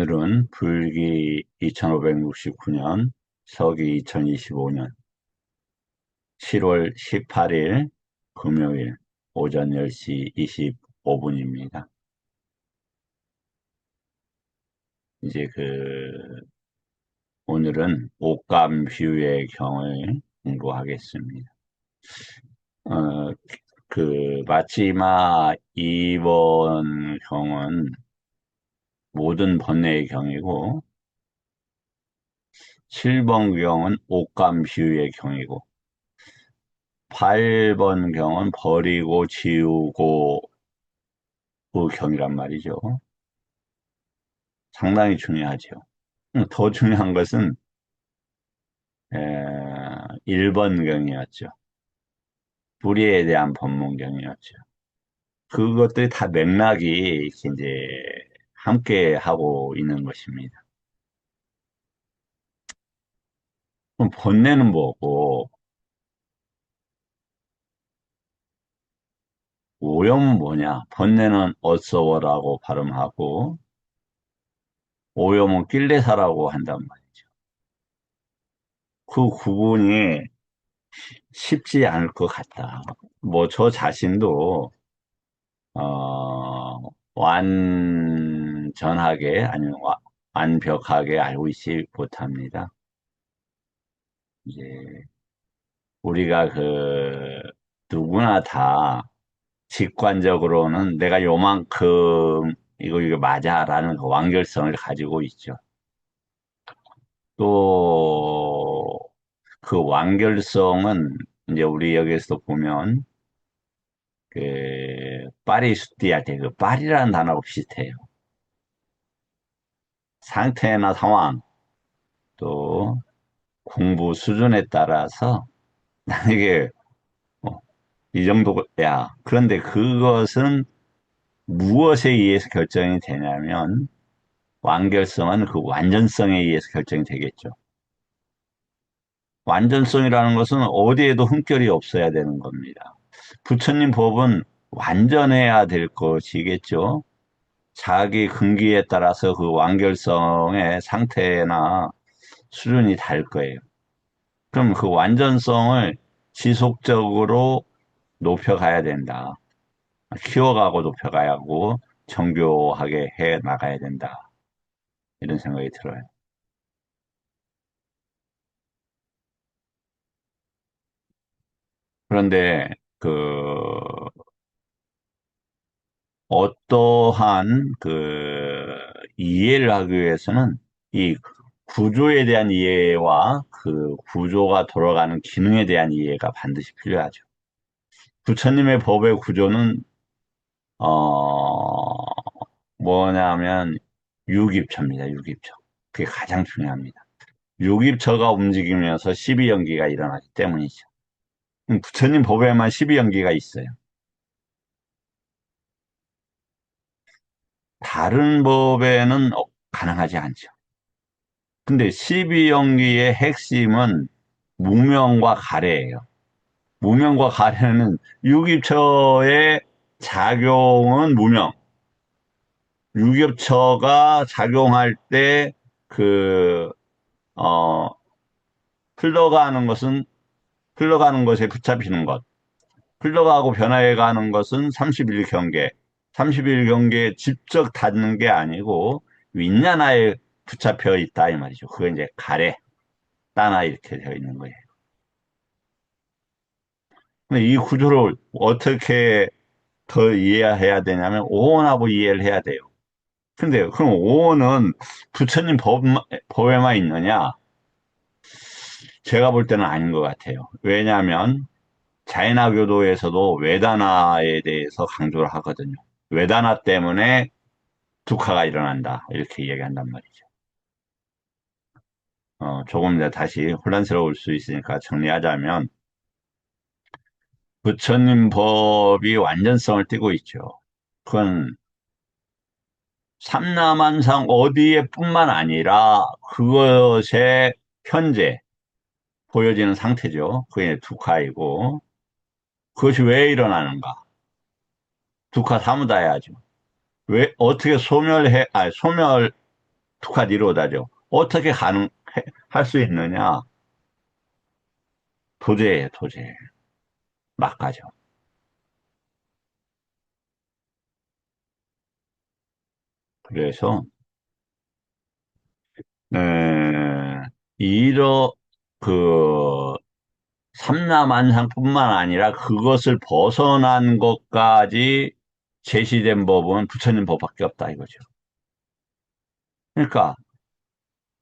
오늘은 불기 2569년, 서기 2025년 7월 18일 금요일 오전 10시 25분입니다. 이제 오늘은 옥감 비유의 경을 공부하겠습니다. 어, 마지막 2번 경은 모든 번뇌의 경이고, 7번 경은 옥감 비유의 경이고, 8번 경은 버리고 지우고 그 경이란 말이죠. 상당히 중요하죠. 더 중요한 것은 1번 경이었죠. 불의에 대한 법문경이었죠. 그것들이 다 맥락이 이제 함께 하고 있는 것입니다. 그럼 번뇌는 뭐고 오염은 뭐냐? 번뇌는 어서워라고 발음하고 오염은 낄레사라고 한단 말이죠. 그 구분이 쉽지 않을 것 같다. 뭐 저 자신도 완전하게 아니면 완벽하게 알고 있지 못합니다. 이제 우리가 누구나 다 직관적으로는 내가 요만큼 이거 맞아라는 그 완결성을 가지고 있죠. 또 그 완결성은 이제 우리 여기서 보면 파리수띠할 때 그 파리라는 단어하고 비슷해요. 상태나 상황, 또 공부 수준에 따라서 이게 이 정도야. 그런데 그것은 무엇에 의해서 결정이 되냐면 완결성은 그 완전성에 의해서 결정이 되겠죠. 완전성이라는 것은 어디에도 흠결이 없어야 되는 겁니다. 부처님 법은 완전해야 될 것이겠죠. 자기 근기에 따라서 그 완결성의 상태나 수준이 다를 거예요. 그럼 그 완전성을 지속적으로 높여가야 된다. 키워가고 높여가야 하고 정교하게 해 나가야 된다. 이런 생각이 들어요. 그런데 어떠한 이해를 하기 위해서는 이 구조에 대한 이해와 그 구조가 돌아가는 기능에 대한 이해가 반드시 필요하죠. 부처님의 법의 구조는 어 뭐냐면 유깁처입니다. 유깁처. 그게 가장 중요합니다. 유깁처가 움직이면서 12연기가 일어나기 때문이죠. 부처님 법에만 12연기가 있어요. 다른 법에는 가능하지 않죠. 근데 12연기의 핵심은 무명과 가래예요. 무명과 가래는 유깁처의 작용은 무명. 유깁처가 작용할 때 그, 어, 흘러가는 것은 흘러가는 것에 붙잡히는 것. 흘러가고 변화해 가는 것은 31 경계. 31 경계에 직접 닿는 게 아니고 윈냐나에 붙잡혀 있다 이 말이죠. 그거 이제 가래, 따나 이렇게 되어 있는 거예요. 근데 이 구조를 어떻게 더 이해해야 되냐면 오온하고 이해를 해야 돼요. 근데 그럼 오온은 부처님 법에만 있느냐? 제가 볼 때는 아닌 것 같아요. 왜냐하면 자이나 교도에서도 외다나에 대해서 강조를 하거든요. 외다나 때문에 두카가 일어난다. 이렇게 이야기한단 말이죠. 조금 더 다시 혼란스러울 수 있으니까 정리하자면 부처님 법이 완전성을 띠고 있죠. 그건 삼라만상 어디에 뿐만 아니라 그것의 현재 보여지는 상태죠. 그게 두카이고 그것이 왜 일어나는가? 두카 사무다야죠. 왜 어떻게 소멸해? 소멸하게 투카 니로다죠. 어떻게 할 수 있느냐? 도제예요, 도제. 막가죠. 그래서, 이러, 그, 삼라만상뿐만 아니라 그것을 벗어난 것까지 제시된 법은 부처님 법밖에 없다 이거죠. 그러니까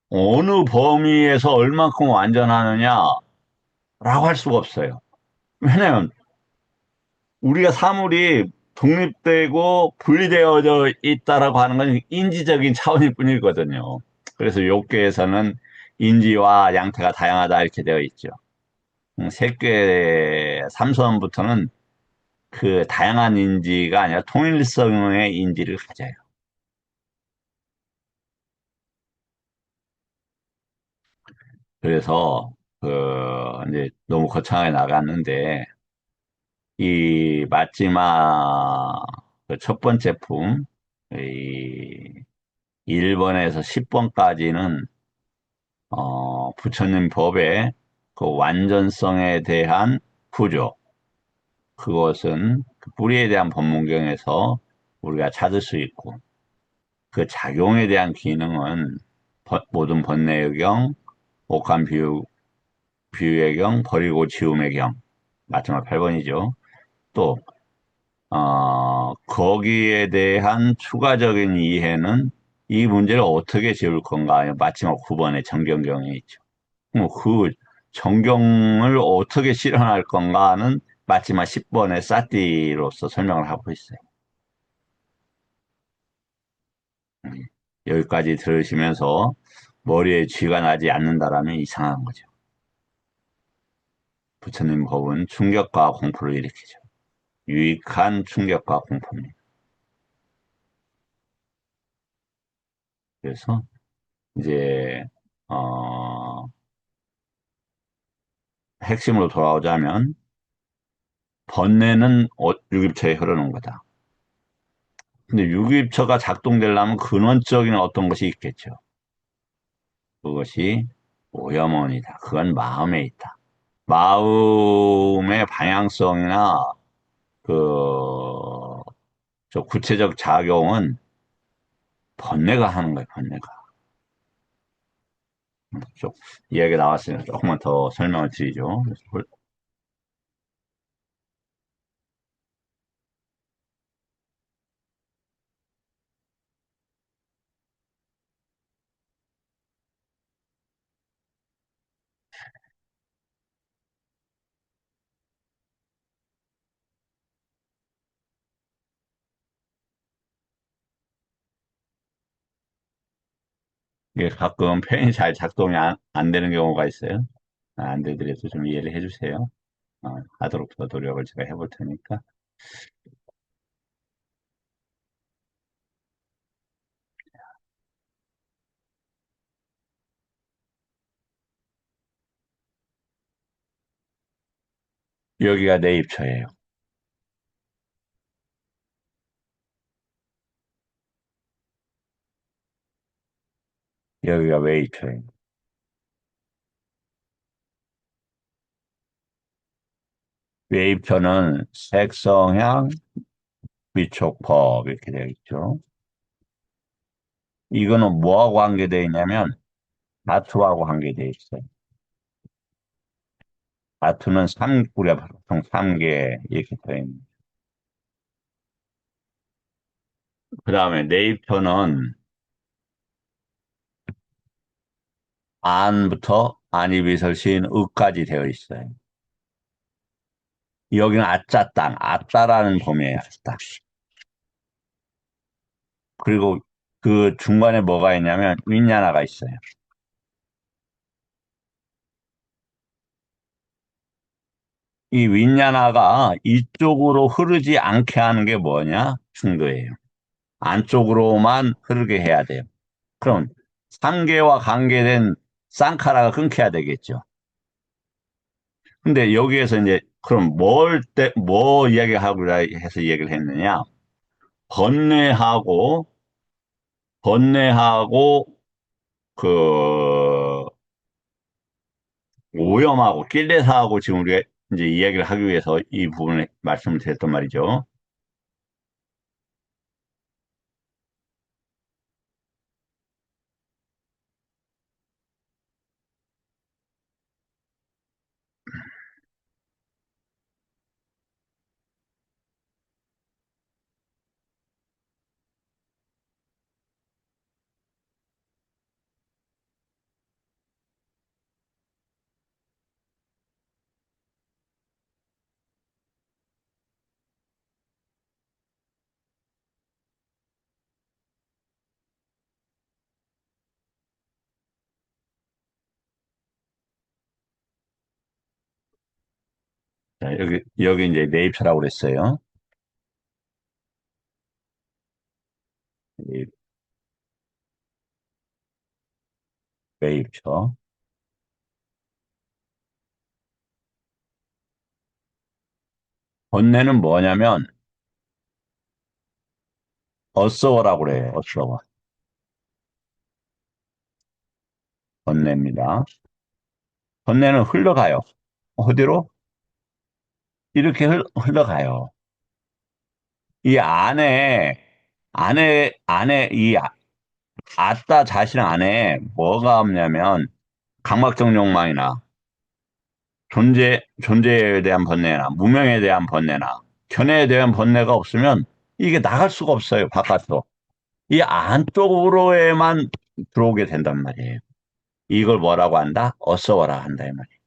어느 범위에서 얼만큼 완전하느냐라고 할 수가 없어요. 왜냐하면 우리가 사물이 독립되고 분리되어져 있다라고 하는 건 인지적인 차원일 뿐이거든요. 그래서 욕계에서는 인지와 양태가 다양하다 이렇게 되어 있죠. 색계 삼선부터는 그 다양한 인지가 아니라 통일성의 인지를 가져요. 그래서 그 이제 너무 거창하게 나갔는데 이 마지막 그첫 번째 품, 이 1번에서 10번까지는 부처님 법의 그 완전성에 대한 구조, 그것은 그 뿌리에 대한 법문경에서 우리가 찾을 수 있고 그 작용에 대한 기능은 모든 번뇌의 경, 옥한 비유의 경, 버리고 지움의 경, 마지막 8번이죠. 또 거기에 대한 추가적인 이해는 이 문제를 어떻게 지을 건가? 마지막 9번의 정경경에 있죠. 그 정경을 어떻게 실현할 건가는 마지막 10번의 사띠로서 설명을 하고 있어요. 음, 여기까지 들으시면서 머리에 쥐가 나지 않는다라면 이상한 거죠. 부처님 법은 충격과 공포를 일으키죠. 유익한 충격과 공포입니다. 그래서 이제 어, 핵심으로 돌아오자면 번뇌는 유기처에 흐르는 거다. 근데 유기처가 작동되려면 근원적인 어떤 것이 있겠죠. 그것이 오염원이다. 그건 마음에 있다. 마음의 방향성이나 그, 저 구체적 작용은 번뇌가 하는 거예요, 번뇌가. 좀 이야기 나왔으니까 조금만 더 설명을 드리죠. 이게 가끔 펜이 잘 작동이 안 되는 경우가 있어요. 안 되더라도 좀 이해를 해주세요. 하도록 더 노력을 제가 해볼 테니까. 여기가 내 입처예요. 여기가 왜 입처예요. 웨입처는 색성향, 위촉법 이렇게 되어 있죠. 이거는 뭐하고 관계되어 있냐면 다투하고 관계되어 있어요. 다투는 우리가 보통 3개 이렇게 되어 있는. 그 다음에 네입처는 안부터 안이비설신 을까지 되어 있어요. 여기는 아짜 땅, 아따라는 범위예요. 아따. 그리고 그 중간에 뭐가 있냐면 윈야나가 있어요. 이 윈야나가 이쪽으로 흐르지 않게 하는 게 뭐냐? 중도예요. 안쪽으로만 흐르게 해야 돼요. 그럼 상계와 관계된 쌍카라가 끊겨야 되겠죠. 근데 여기에서 이제 그럼 뭐 이야기하고 해서 얘기를 했느냐? 번뇌하고 번뇌하고 그 오염하고 낄레사하고 지금 우리가 이제 이야기를 하기 위해서 이 부분을 말씀을 드렸단 말이죠. 자, 여기 이제 매입처라고 그랬어요. 매입, 매입처. 번뇌는 뭐냐면 어서워라고 그래요. 어서워. 번뇌입니다. 번뇌는 흘러가요. 어디로? 이렇게 흘러가요. 이 안에, 아따 자신 안에 뭐가 없냐면 강박적 욕망이나 존재에 대한 번뇌나 무명에 대한 번뇌나 견해에 대한 번뇌가 없으면 이게 나갈 수가 없어요, 바깥으로. 이 안쪽으로에만 들어오게 된단 말이에요. 이걸 뭐라고 한다? 어서워라 한다, 이 말이에요.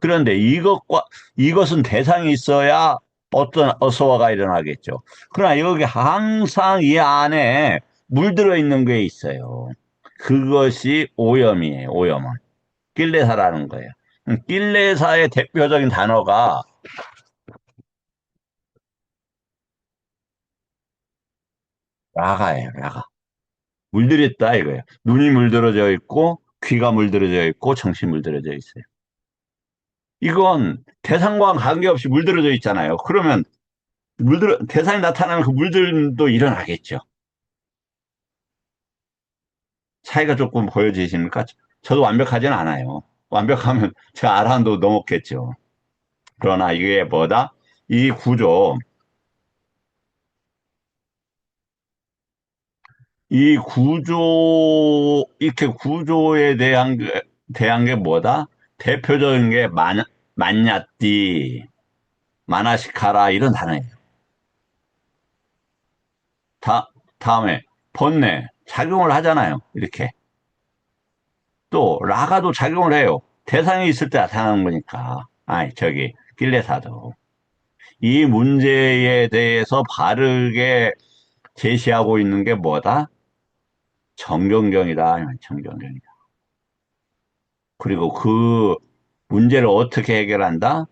그런데 이것은 대상이 있어야 어떤 어서와가 일어나겠죠. 그러나 여기 항상 이 안에 물들어 있는 게 있어요. 그것이 오염이에요, 오염은. 낄레사라는 거예요. 낄레사의 대표적인 단어가 라가예요, 라가. 물들어 있다 이거예요. 눈이 물들어져 있고, 귀가 물들어져 있고, 정신이 물들어져 있어요. 이건 대상과 관계없이 물들어져 있잖아요. 그러면 대상이 나타나면 그 물들도 일어나겠죠. 차이가 조금 보여지십니까? 저도 완벽하진 않아요. 완벽하면 제가 아라한도 넘었겠죠. 그러나 이게 뭐다? 이 구조, 이렇게 구조에 대한 게 뭐다? 대표적인 게 만냐띠, 마나시카라 이런 단어예요. 다음에 번뇌, 작용을 하잖아요. 이렇게. 또 라가도 작용을 해요. 대상이 있을 때 나타나는 거니까. 아니, 저기 길레사도. 이 문제에 대해서 바르게 제시하고 있는 게 뭐다? 정경경이다. 정경경이다. 그리고 그 문제를 어떻게 해결한다?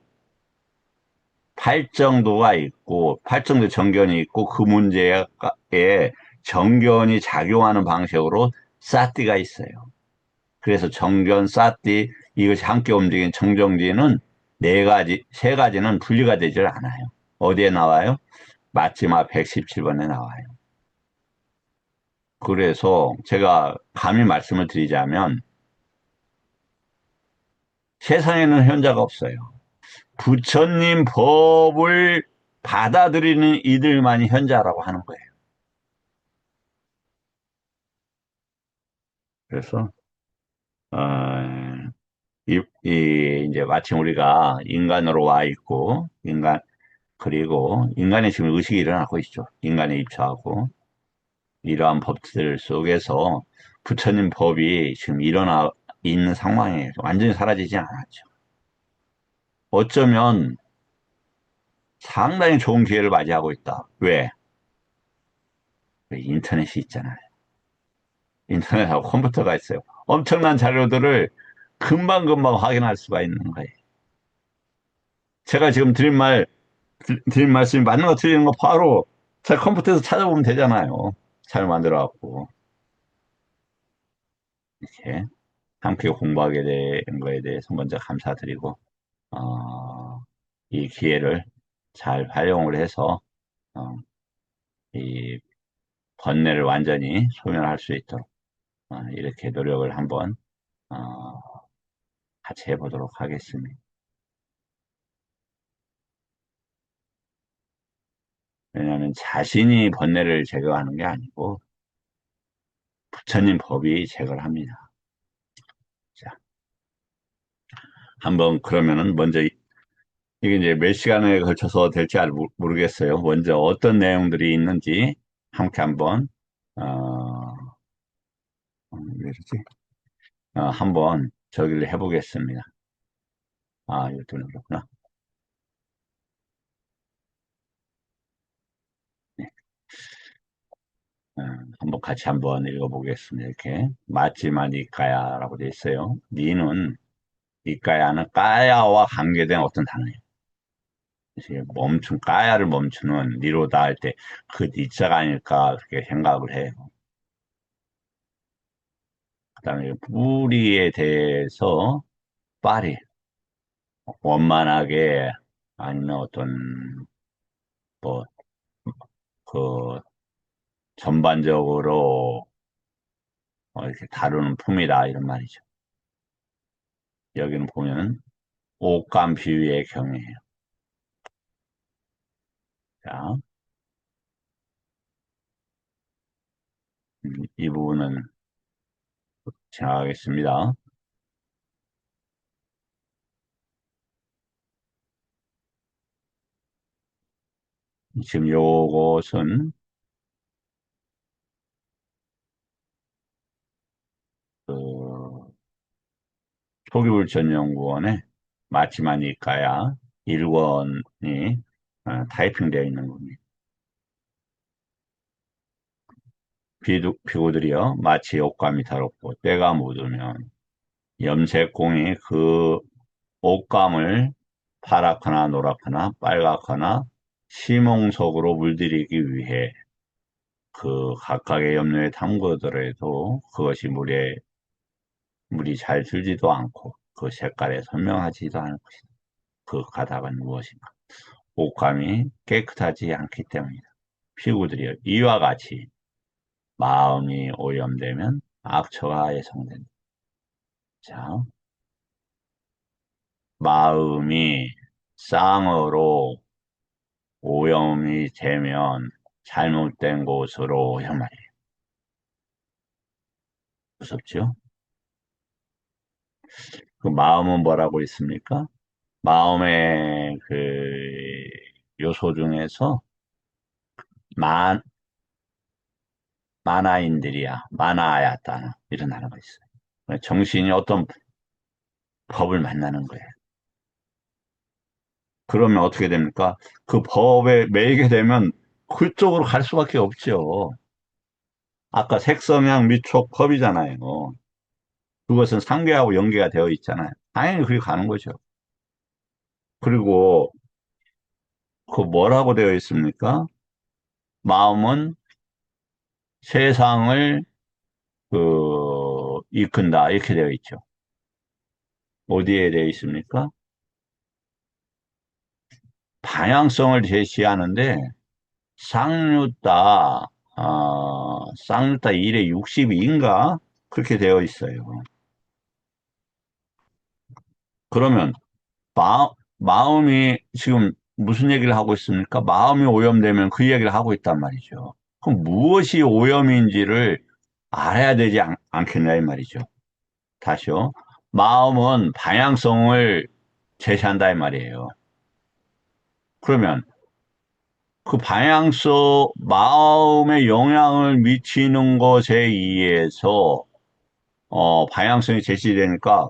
팔정도가 있고, 팔정도 정견이 있고, 그 문제에 정견이 작용하는 방식으로 사띠가 있어요. 그래서 정견, 사띠, 이것이 함께 움직인 정정지는 세 가지는 분리가 되질 않아요. 어디에 나와요? 마지막 117번에 나와요. 그래서 제가 감히 말씀을 드리자면 세상에는 현자가 없어요. 부처님 법을 받아들이는 이들만이 현자라고 하는 거예요. 그래서 어, 이제 마침 우리가 인간으로 와 있고 그리고 인간의 지금 의식이 일어나고 있죠. 인간에 입처하고 이러한 법들 속에서 부처님 법이 지금 일어나 있는 상황에 완전히 사라지지 않았죠. 어쩌면 상당히 좋은 기회를 맞이하고 있다. 왜? 왜 인터넷이 있잖아요. 인터넷하고 컴퓨터가 있어요. 엄청난 자료들을 금방금방 확인할 수가 있는 거예요. 제가 지금 드린 말씀이 맞는 거 틀리는 거 바로 제 컴퓨터에서 찾아보면 되잖아요. 잘 만들어갖고. 이렇게 함께 공부하게 된 거에 대해서 먼저 감사드리고, 어, 이 기회를 잘 활용을 해서, 어, 이 번뇌를 완전히 소멸할 수 있도록 이렇게 노력을 한번 어, 같이 해보도록 하겠습니다. 왜냐하면 자신이 번뇌를 제거하는 게 아니고 부처님 법이 제거를 합니다. 자, 한번 그러면은 먼저 이게 이제 몇 시간에 걸쳐서 될지 잘 모르겠어요. 먼저 어떤 내용들이 있는지 함께 한번 왜 이러지? 한번 저기를 해보겠습니다. 이것도 그렇구나. 네. 어, 한번 같이 한번 읽어보겠습니다. 이렇게 맞지마 니까야라고 돼 있어요. 니는 니까야는 까야와 관계된 어떤 단어예요. 그래서 멈춘 까야를 멈추는 니로다 할 때 그 니자가 아닐까 그렇게 생각을 해요. 그다음에 뿌리에 대해서 파리 원만하게 아니면 어떤 뭐 그 전반적으로 이렇게 다루는 품이다 이런 말이죠. 여기는 보면 옷감 비유의 경우에요. 자, 이 부분은 지나가겠습니다. 지금 요것은 그 초기불전연구원의 마치마니까야 1권이 타이핑되어 있는 겁니다. 비구들이여 마치 옷감이 더럽고 때가 묻으면 염색공이 그 옷감을 파랗거나 노랗거나 빨갛거나 시몽석으로 물들이기 위해 그 각각의 염료에 담그더라도 그것이 물이 잘 들지도 않고 그 색깔에 선명하지도 않을 것이다. 그 가닥은 무엇인가? 옷감이 깨끗하지 않기 때문이다. 피구들이 이와 같이 마음이 오염되면 악처가 예성된다. 자, 마음이 쌍으로 오염이 되면 잘못된 곳으로 한 말이에요. 무섭죠? 그 마음은 뭐라고 있습니까? 마음의 그 요소 중에서 만, 만화인들이야, 만화야따 이런 단어가 있어요. 정신이 어떤 법을 만나는 거예요. 그러면 어떻게 됩니까? 그 법에 매이게 되면 그쪽으로 갈 수밖에 없죠. 아까 색성향 미촉 법이잖아요. 그것은 상계하고 연계가 되어 있잖아요. 당연히 그렇게 가는 거죠. 그리고 그 뭐라고 되어 있습니까? 마음은 세상을 이끈다 이렇게 되어 있죠. 어디에 되어 있습니까? 방향성을 제시하는데 쌍유타 1에 62인가 그렇게 되어 있어요. 그러면 마음이 지금 무슨 얘기를 하고 있습니까? 마음이 오염되면 그 얘기를 하고 있단 말이죠. 그럼 무엇이 오염인지를 알아야 되지 않겠냐 이 말이죠. 다시요. 마음은 방향성을 제시한다 이 말이에요. 그러면 그 방향성, 마음에 영향을 미치는 것에 의해서 방향성이 제시되니까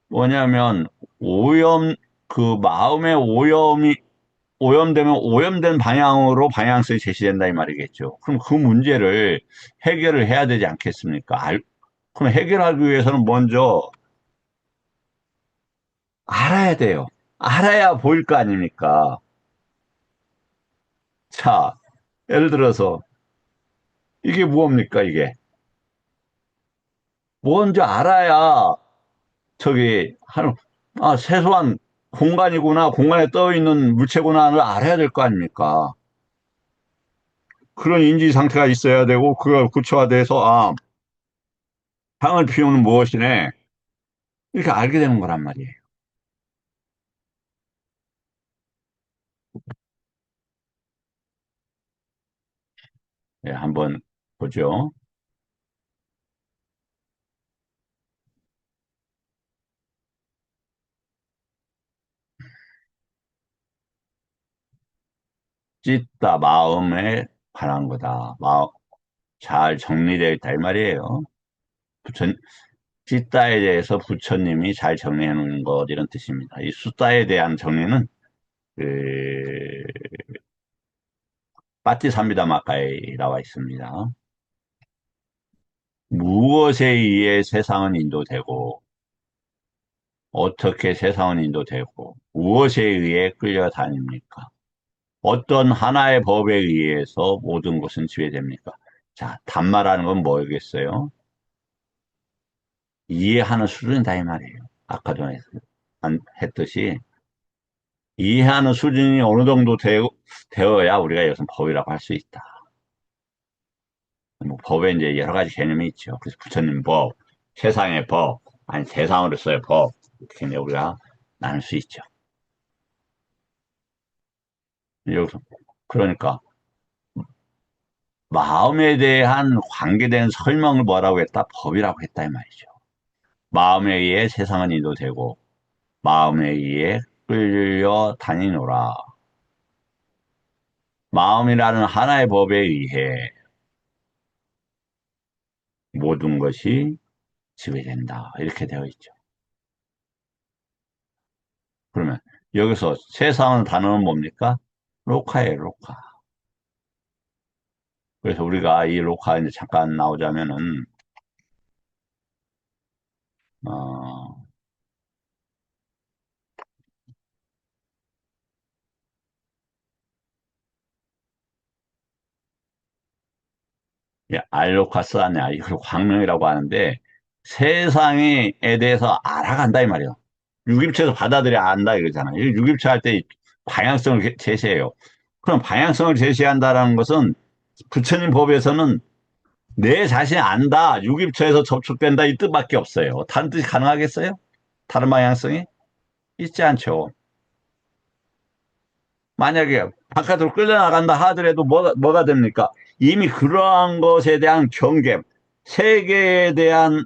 뭐냐면 오염 그 마음의 오염되면 오염된 방향으로 방향성이 제시된다 이 말이겠죠. 그럼 그 문제를 해결을 해야 되지 않겠습니까? 그럼 해결하기 위해서는 먼저 알아야 돼요. 알아야 보일 거 아닙니까? 자, 예를 들어서 이게 무엇입니까, 이게? 먼저 알아야 최소한 공간이구나, 공간에 떠 있는 물체구나를 알아야 될 거 아닙니까? 그런 인지 상태가 있어야 되고, 그걸 구체화돼서, 상을 피우는 무엇이네. 이렇게 알게 되는 거란 말이에요. 예, 한번 보죠. 찢다, 마음에 관한 거다. 잘 정리되어 있다, 이 말이에요. 부처, 찢다에 대해서 부처님이 잘 정리해 놓은 것, 이런 뜻입니다. 이 숫다에 대한 정리는, 그, 빠티삼비다마가에 나와 있습니다. 무엇에 의해 세상은 인도되고, 어떻게 세상은 인도되고, 무엇에 의해 끌려다닙니까? 어떤 하나의 법에 의해서 모든 것은 지배됩니까? 자, 단말하는 건 뭐겠어요? 이해하는 수준이다 이 말이에요. 아까 전에 했듯이 이해하는 수준이 어느 정도 되어야 우리가 이것은 법이라고 할 수 있다. 뭐 법에 이제 여러 가지 개념이 있죠. 그래서 부처님 법, 세상의 법, 아니 세상으로서의 법 이렇게 이제 우리가 나눌 수 있죠. 여기서 그러니까 마음에 대한 관계된 설명을 뭐라고 했다? 법이라고 했다 이 말이죠. 마음에 의해 세상은 인도되고 마음에 의해 끌려다니노라. 마음이라는 하나의 법에 의해 모든 것이 지배된다. 이렇게 되어 있죠. 그러면 여기서 세상은 단어는 뭡니까? 로카예요, 로카. 그래서 우리가 이 로카 이제 잠깐 나오자면은 어, 알로카스 아니야. 이걸 광명이라고 하는데 세상에 대해서 알아간다 이 말이에요. 육입체에서 받아들여 안다 이거잖아요. 육입체 할 때 방향성을 제시해요. 그럼 방향성을 제시한다라는 것은 부처님 법에서는 내 자신이 안다, 육입처에서 접촉된다 이 뜻밖에 없어요. 다른 뜻이 가능하겠어요? 다른 방향성이? 있지 않죠. 만약에 바깥으로 끌려나간다 하더라도 뭐가 됩니까? 이미 그러한 것에 대한 경계, 세계에 대한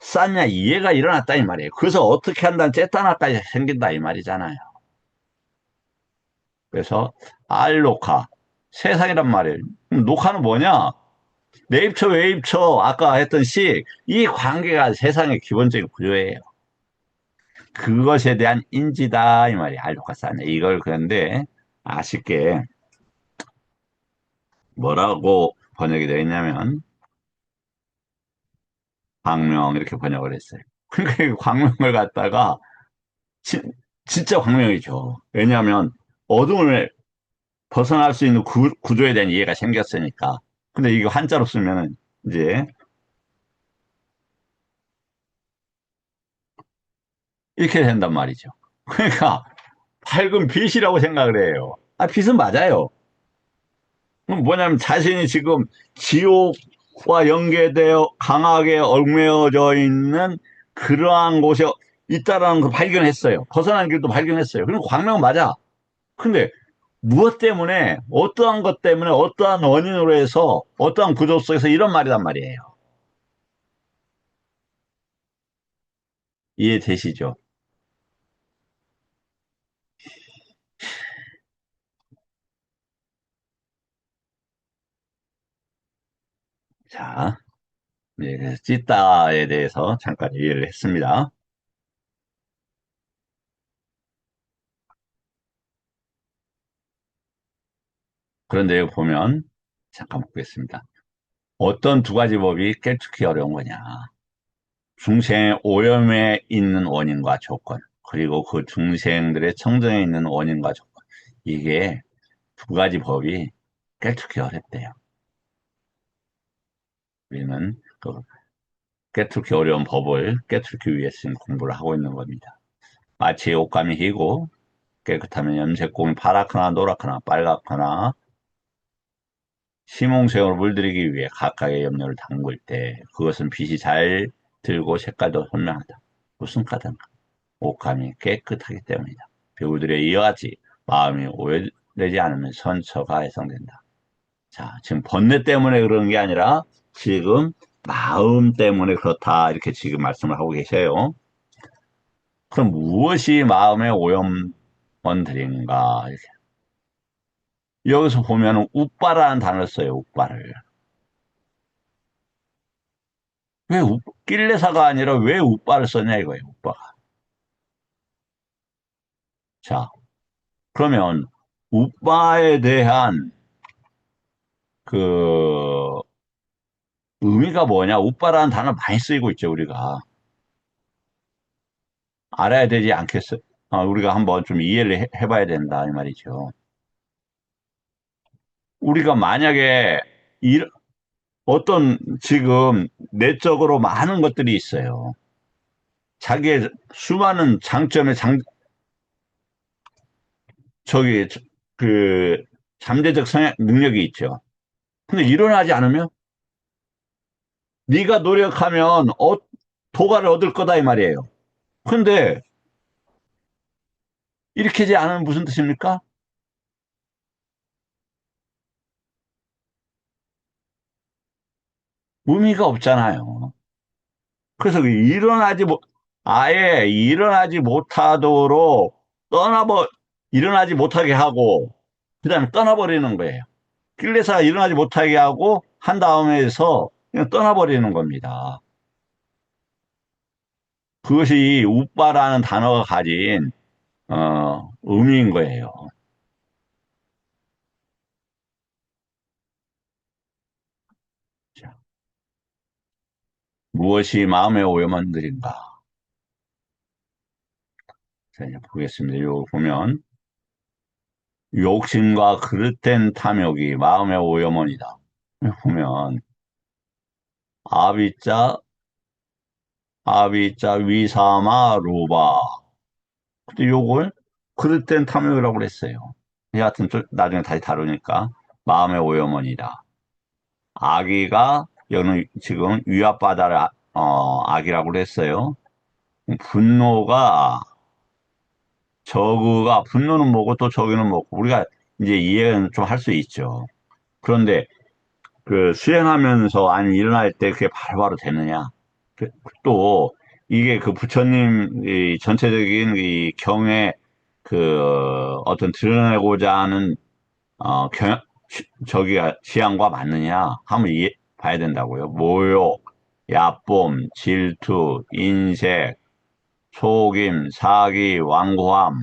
쌌냐 이해가 일어났다 이 말이에요. 그래서 어떻게 한다는 째따나까지 생긴다 이 말이잖아요. 그래서 알로카, 세상이란 말이에요. 그럼 녹화는 뭐냐? 내입처, 외입처, 아까 했던 식, 이 관계가 세상의 기본적인 구조예요. 그것에 대한 인지다, 이 말이 알로카스아니야. 이걸 그런데 아쉽게 뭐라고 번역이 되어 있냐면, 광명, 이렇게 번역을 했어요. 그러니까 이 광명을 갖다가, 진, 진짜 광명이죠. 왜냐하면 어둠을 벗어날 수 있는 구조에 대한 이해가 생겼으니까. 근데 이거 한자로 쓰면은 이제 이렇게 된단 말이죠. 그러니까 밝은 빛이라고 생각을 해요. 아, 빛은 맞아요. 그럼 뭐냐면 자신이 지금 지옥과 연계되어 강하게 얽매여져 있는 그러한 곳에 있다라는 걸 발견했어요. 벗어난 길도 발견했어요. 그럼 광명은 맞아. 근데 무엇 때문에, 어떠한 것 때문에, 어떠한 원인으로 해서, 어떠한 구조 속에서 이런 말이란 말이에요. 이해되시죠? 자, 네, 그래서 찌따에 대해서 잠깐 이해를 했습니다. 그런데 여기 보면, 잠깐 보겠습니다. 어떤 두 가지 법이 깨닫기 어려운 거냐. 중생의 오염에 있는 원인과 조건, 그리고 그 중생들의 청정에 있는 원인과 조건. 이게 두 가지 법이 깨닫기 어렵대요. 우리는 그 깨닫기 어려운 법을 깨닫기 위해서 지금 공부를 하고 있는 겁니다. 마치 옷감이 희고 깨끗하면 염색공이 파랗거나 노랗거나 빨갛거나 심홍색으로 물들이기 위해 각각의 염료를 담글 때 그것은 빛이 잘 들고 색깔도 선명하다. 무슨 카드인가? 옷감이 깨끗하기 때문이다. 배우들에 이어가지 마음이 오해되지 않으면 선처가 해성된다. 자, 지금 번뇌 때문에 그런 게 아니라 지금 마음 때문에 그렇다. 이렇게 지금 말씀을 하고 계세요. 그럼 무엇이 마음의 오염원들인가? 여기서 보면 우빠라는 단어를 써요. 우빠를. 왜 낄레사가 아니라 왜 우빠를 썼냐 이거예요. 우빠가. 자, 그러면 우빠에 대한 그 의미가 뭐냐? 우빠라는 단어 많이 쓰이고 있죠, 우리가. 알아야 되지 않겠어? 우리가 한번 좀 이해를 해봐야 된다, 이 말이죠. 우리가 만약에 어떤 지금 내적으로 많은 것들이 있어요. 자기의 수많은 장점의 저기, 그, 잠재적 능력이 있죠. 근데 일어나지 않으면 네가 노력하면 도가를 얻을 거다 이 말이에요. 근데 이렇게 하지 않으면 무슨 뜻입니까? 의미가 없잖아요. 그래서 아예 일어나지 못하도록 일어나지 못하게 하고, 그 다음에 떠나버리는 거예요. kil레사가 일어나지 못하게 하고, 한 다음에서 그냥 떠나버리는 겁니다. 그것이 우빠라는 단어가 가진, 의미인 거예요. 자, 무엇이 마음의 오염원들인가? 자, 이제 보겠습니다. 이거 보면, 욕심과 그릇된 탐욕이 마음의 오염원이다. 보면, 아비자, 아비자, 위사마, 로바. 근데 요걸 그릇된 탐욕이라고 그랬어요. 여하튼 나중에 다시 다루니까 마음의 오염원이다. 아기가 여기는 지금 위압바다를 아기라고 그랬어요. 분노가 저그가 분노는 뭐고 또 저기는 뭐고 우리가 이제 이해는 좀 할 수 있죠. 그런데 그 수행하면서 아니 일어날 때 그게 바로바로 되느냐? 그- 또 이게 그 부처님 이 전체적인 이 경의 그 어떤 드러내고자 하는 저기가 지향과 맞느냐 한번 봐야 된다고요. 모욕, 야쁨, 질투, 인색, 속임, 사기, 완고함,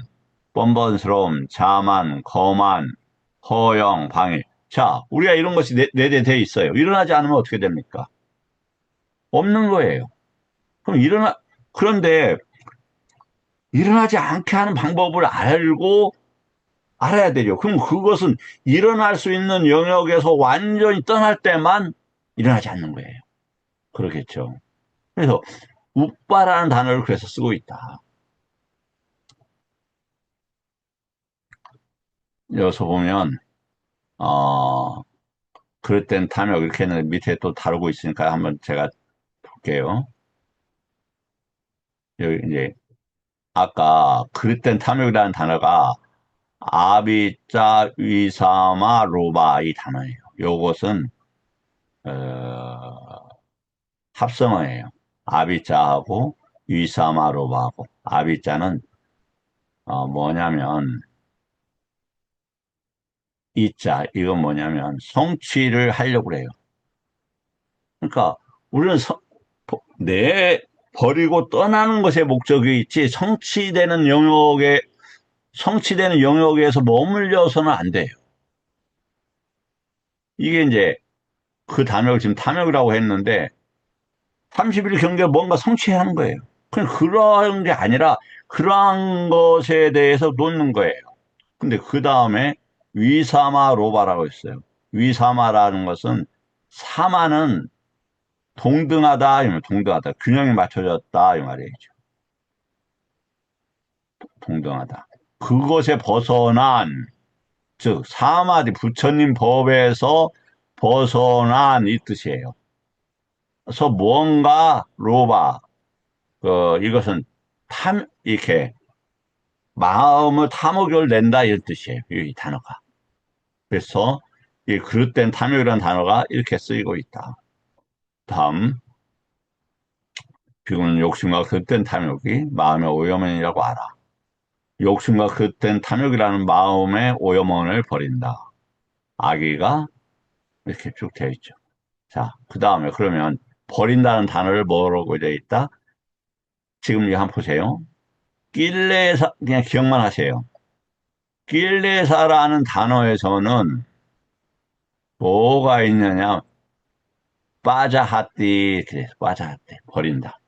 뻔뻔스러움, 자만, 거만, 허영, 방해. 자, 우리가 이런 것이 내재 돼 있어요. 일어나지 않으면 어떻게 됩니까? 없는 거예요. 그럼 그런데 일어나지 않게 하는 방법을 알아야 되죠. 그럼 그것은 일어날 수 있는 영역에서 완전히 떠날 때만 일어나지 않는 거예요. 그렇겠죠. 그래서 우빠라는 단어를 그래서 쓰고 있다. 여기서 보면 그럴 땐 탐욕 이렇게 는 밑에 또 다루고 있으니까 한번 제가 볼게요. 여기 이제 아까 그럴 땐 탐욕이라는 단어가 아비자 위사마 로바 이 단어예요. 요것은 어, 합성어예요. 아비자하고 위사마 로바하고 아비자는 뭐냐면 이자 이건 뭐냐면 성취를 하려고 그래요. 그러니까 우리는 내 버리고 떠나는 것에 목적이 있지 성취되는 영역에서 머물려서는 안 돼요. 이게 이제 그 단어를 지금 탐욕이라고 했는데 30일 경계 뭔가 성취해야 하는 거예요. 그냥 그런 게 아니라 그러한 것에 대해서 놓는 거예요. 근데 그 다음에 위사마 로바라고 했어요. 위사마라는 것은 사마는 동등하다, 동등하다. 균형이 맞춰졌다, 이 말이죠. 동등하다. 그것에 벗어난, 즉, 사마디 부처님 법에서 벗어난 이 뜻이에요. 무언가 로바, 이것은 이렇게 마음을 탐욕을 낸다 이런 뜻이에요. 이 단어가. 그래서 이 그릇된 탐욕이라는 단어가 이렇게 쓰이고 있다. 다음, 비구는 욕심과 그릇된 탐욕이 마음의 오염원이라고 알아. 욕심과 그릇된 탐욕이라는 마음의 오염원을 버린다. 아기가 이렇게 쭉 되어 있죠. 자, 그 다음에 그러면 버린다는 단어를 뭐라고 되어 있다? 지금 이거 한번 보세요. 길레사, 그냥 기억만 하세요. 길레사라는 단어에서는 뭐가 있느냐? 빠자하띠, 그래, 빠자하띠, 버린다.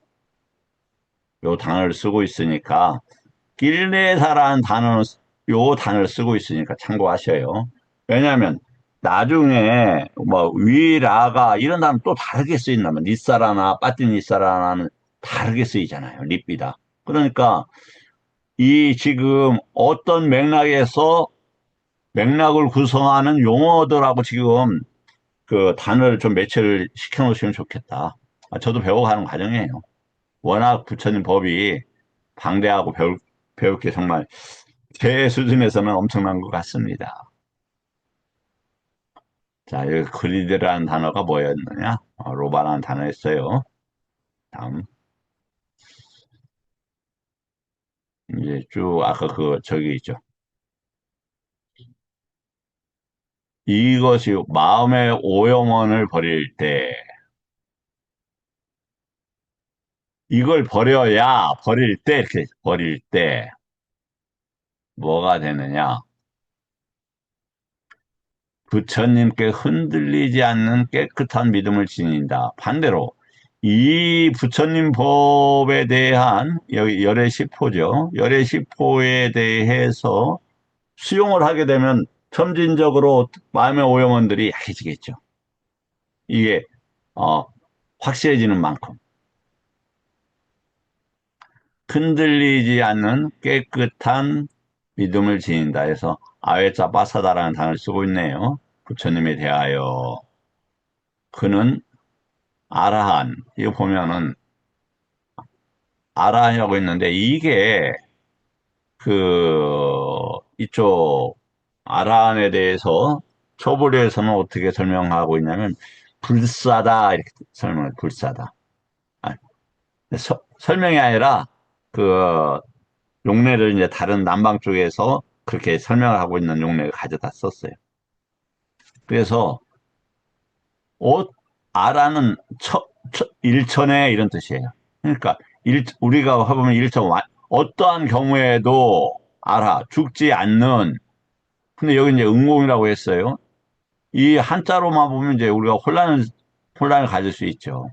요 단어를 쓰고 있으니까, 길레사라는 단어는, 요 단어를 쓰고 있으니까 참고하셔요. 왜냐하면, 나중에, 뭐, 위라가, 이런 단어 또 다르게 쓰인다면, 니사라나, 빠띠니사라나는 다르게 쓰이잖아요. 립비다. 그러니까, 이 지금 어떤 맥락을 구성하는 용어들하고 지금 그 단어를 좀 매치를 시켜 놓으시면 좋겠다. 저도 배워가는 과정이에요. 워낙 부처님 법이 방대하고 배울 게 정말 제 수준에서는 엄청난 것 같습니다. 자, 여기 그리드라는 단어가 뭐였느냐? 로바라는 단어였어요. 다음. 이제 쭉 아까 저기 있죠. 이것이 마음의 오염원을 버릴 때 이걸 버릴 때 이렇게 버릴 때 뭐가 되느냐? 부처님께 흔들리지 않는 깨끗한 믿음을 지닌다. 반대로 이 부처님 법에 대한 여기 열애시포죠. 열애시포에 대해서 수용을 하게 되면 점진적으로 마음의 오염원들이 약해지겠죠. 이게 어, 확실해지는 만큼 흔들리지 않는 깨끗한 믿음을 지닌다 해서 아웨짜 빠사다라는 단어를 쓰고 있네요. 부처님에 대하여 그는 아라한, 이거 보면은 아라한이라고 있는데 이게 이쪽 아라한에 대해서 초불에서는 어떻게 설명하고 있냐면 불사다 이렇게 설명을 불사다. 아, 설명이 아니라 그 용례를 이제 다른 남방 쪽에서 그렇게 설명을 하고 있는 용례를 가져다 썼어요. 그래서 옷 아라는 일천에 이런 뜻이에요. 그러니까 우리가 해보면 일천 어떠한 경우에도 알아 죽지 않는. 근데 여기 이제 응공이라고 했어요. 이 한자로만 보면 이제 우리가 혼란을 가질 수 있죠.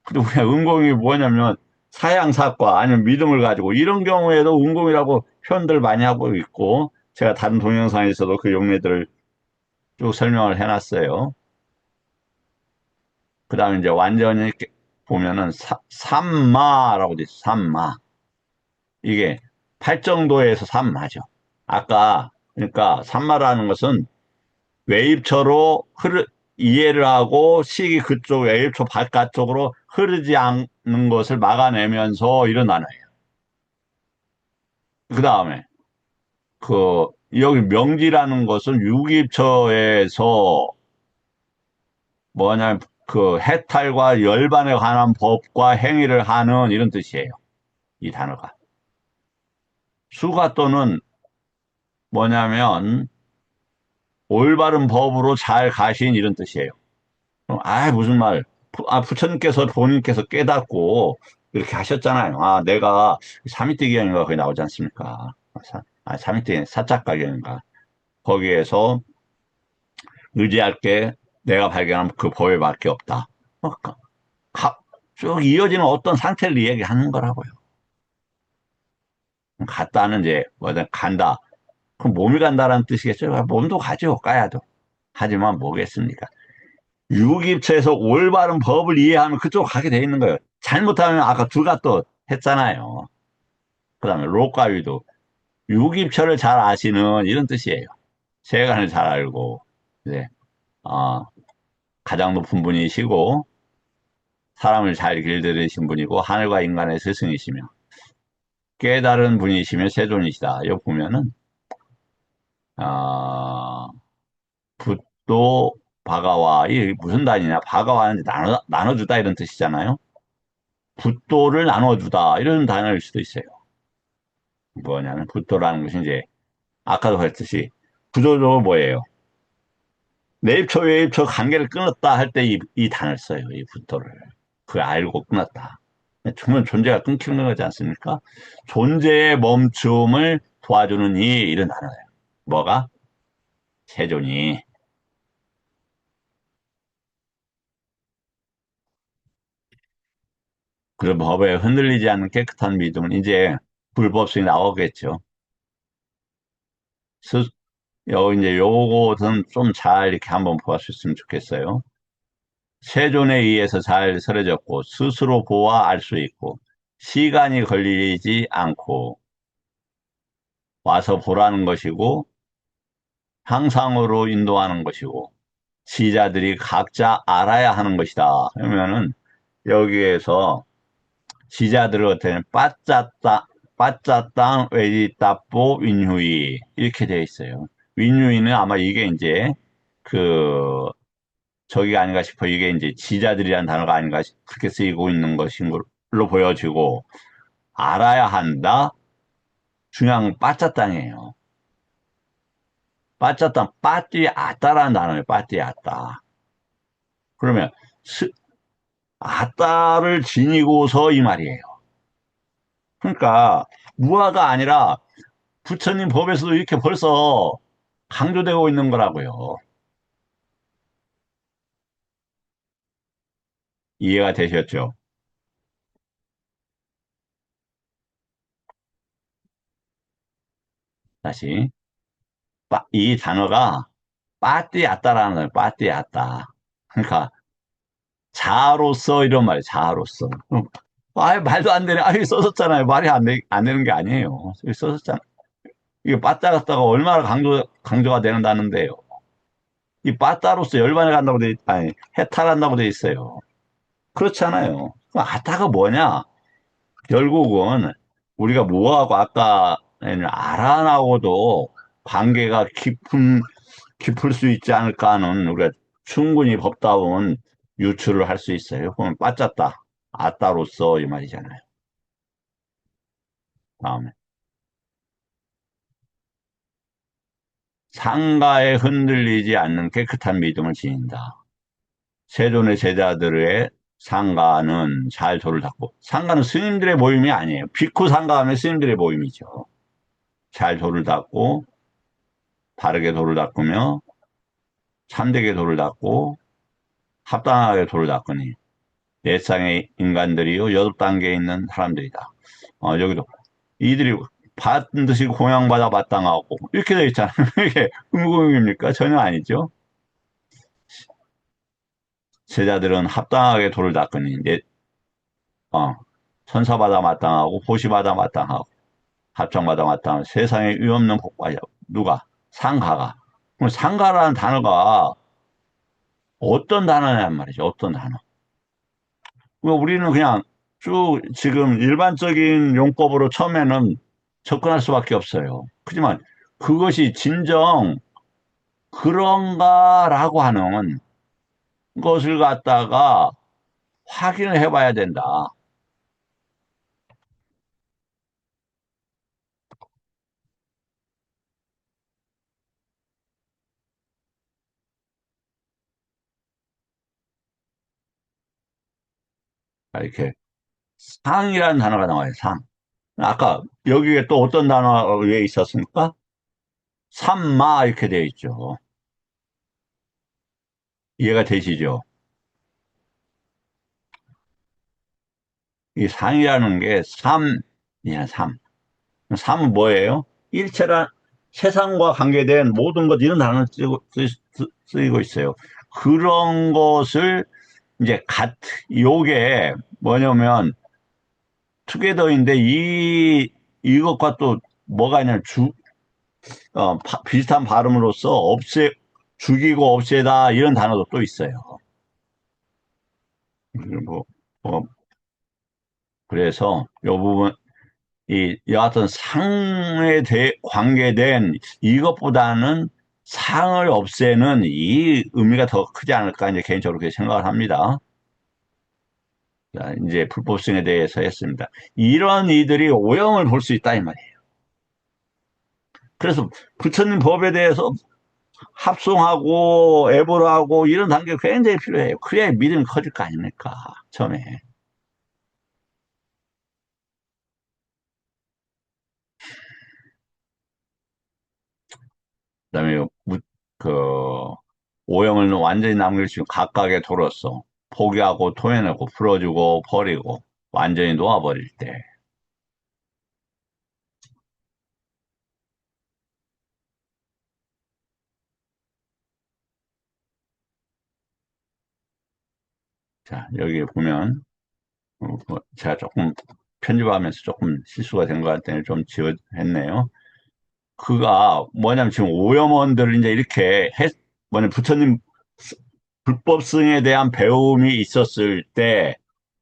근데 우리가 응공이 뭐냐면 사양사과 아니면 믿음을 가지고 이런 경우에도 응공이라고 표현들 많이 하고 있고 제가 다른 동영상에서도 그 용례들을 쭉 설명을 해놨어요. 그 다음에 이제 완전히 이렇게 보면은 삼마라고 돼 있어. 삼마. 이게 팔정도에서 삼마죠. 아까 그러니까 삼마라는 것은 외입처로 이해를 하고 식이 그쪽 외입처 바깥쪽으로 흐르지 않는 것을 막아내면서 이런 단어예요. 그 다음에 여기 명지라는 것은 유기처에서 뭐냐면 해탈과 열반에 관한 법과 행위를 하는 이런 뜻이에요. 이 단어가. 수가 또는 뭐냐면 올바른 법으로 잘 가신 이런 뜻이에요. 무슨 말. 부처님께서 본인께서 깨닫고 이렇게 하셨잖아요. 내가 사미띠경인가 거기 나오지 않습니까? 사미띠 사자가경인가. 거기에서 의지할 게 내가 발견한 그 법에밖에 없다. 쭉 이어지는 어떤 상태를 이야기하는 거라고요. 갔다는 이제 뭐든 간다. 그럼 몸이 간다라는 뜻이겠죠. 몸도 가죠. 까야도. 하지만 뭐겠습니까? 유기체에서 올바른 법을 이해하면 그쪽으로 가게 돼 있는 거예요. 잘못하면 아까 둘가 또 했잖아요. 그 다음에 로가위도 유기처를 잘 아시는 이런 뜻이에요. 세간을 잘 알고 이제 어, 가장 높은 분이시고 사람을 잘 길들이신 분이고 하늘과 인간의 스승이시며 깨달은 분이시며 세존이시다. 여기 보면은 아, 붓도 바가와 이 무슨 단위냐? 바가와는 나눠주다 이런 뜻이잖아요. 붓도를 나눠주다 이런 단어일 수도 있어요. 뭐냐면 붓도라는 것이 이제 아까도 그랬듯이 구조적으로 뭐예요? 내입처 외입처 관계를 끊었다 할 때 이 단어를 써요. 이 붓도를. 그걸 알고 끊었다. 정말 존재가 끊기는 거지 않습니까? 존재의 멈춤을 도와주는 이런 단어예요. 뭐가? 세존이. 그 법에 흔들리지 않는 깨끗한 믿음은 이제 불법성이 나오겠죠. 스, 이제 요것은 좀 잘 이렇게 한번 보았으면 좋겠어요. 세존에 의해서 잘 설해졌고, 스스로 보아 알 수 있고, 시간이 걸리지 않고, 와서 보라는 것이고, 항상으로 인도하는 것이고, 지자들이 각자 알아야 하는 것이다. 그러면은, 여기에서 지자들을 어떻게 빠짜따, 빠짜땅 외지따뽀 윈후이 이렇게 되어 있어요. 윈후이는 아마 이게 이제 그 저기가 아닌가 싶어. 이게 이제 지자들이라는 단어가 아닌가 그렇게 쓰이고 있는 것인 걸로 보여지고 알아야 한다. 중요한 건 빠짜땅이에요. 빠짜땅 빠띠 아따라는 단어예요. 빠띠 아따. 그러면 아따를 지니고서 이 말이에요. 그러니까 무화가 아니라 부처님 법에서도 이렇게 벌써 강조되고 있는 거라고요. 이해가 되셨죠? 다시. 이 단어가 빠띠았다라는 거예요. 빠띠았다. 그러니까 자아로서 이런 말이에요. 자아로서. 말도 안 되네. 여기 써졌잖아요. 말이 안 되는 게 아니에요. 여기 써졌잖아. 이게 빠따 갔다가 얼마나 강조가 되는다는데요. 이 빠따로서 열반에 간다고 아니, 해탈한다고 돼 있어요. 그렇잖아요. 그럼 아따가 뭐냐? 결국은 우리가 뭐하고 아까는 알아나고도 관계가 깊을 수 있지 않을까 하는 우리가 충분히 법다운 유추를 할 수 있어요. 그러면 빠졌다. 아따로서 이 말이잖아요. 다음에. 상가에 흔들리지 않는 깨끗한 믿음을 지닌다. 세존의 제자들의 상가는 잘 도를 닦고, 상가는 스님들의 모임이 아니에요. 비쿠 상가하면 스님들의 모임이죠. 잘 도를 닦고, 바르게 도를 닦으며, 참되게 도를 닦고, 합당하게 도를 닦으니, 넷상의 인간들이요, 여덟 단계에 있는 사람들이다. 여기도, 이들이 반드시 공양받아 마땅하고, 이렇게 되어 있잖아요. 이게 의무공입니까? 전혀 아니죠. 제자들은 합당하게 도를 닦으니, 어, 천사받아 마땅하고, 보시받아 마땅하고, 합정받아 마땅하고, 세상에 위없는 복과자. 누가? 상가가. 그럼 상가라는 단어가 어떤 단어냐는 말이죠. 어떤 단어. 우리는 그냥 쭉 지금 일반적인 용법으로 처음에는 접근할 수밖에 없어요. 하지만 그것이 진정 그런가라고 하는 것을 갖다가 확인을 해봐야 된다. 이렇게 상이라는 단어가 나와요. 상. 아까 여기에 또 어떤 단어 왜 있었습니까? 삼마 이렇게 되어 있죠. 이해가 되시죠? 이 상이라는 게 삼이야, 삼. 삼은 뭐예요? 일체란 세상과 관계된 모든 것 이런 단어를 쓰이고 있어요. 그런 것을 이제 요게 뭐냐면 투게더인데 이것과 또 뭐가 있냐면 비슷한 발음으로써 죽이고 없애다 이런 단어도 또 있어요. 뭐 어, 그래서 요 부분, 여하튼 관계된 이것보다는 상을 없애는 이 의미가 더 크지 않을까, 이제 개인적으로 그렇게 생각을 합니다. 자, 이제 불법성에 대해서 했습니다. 이런 이들이 오형을 볼 수 있다, 이 말이에요. 그래서 부처님 법에 대해서 합송하고 애보하고 이런 단계가 굉장히 필요해요. 그래야 믿음이 커질 거 아닙니까? 처음에. 그다음에 그 오형을 완전히 남길 수 있는 각각의 도로서 포기하고 토해내고 풀어주고 버리고 완전히 놓아버릴 때. 자, 여기 보면 제가 조금 편집하면서 조금 실수가 된 것 같더니 좀 지워했네요. 그가 뭐냐면 지금 오염원들을 이제 이렇게 뭐냐 부처님 불법성에 대한 배움이 있었을 때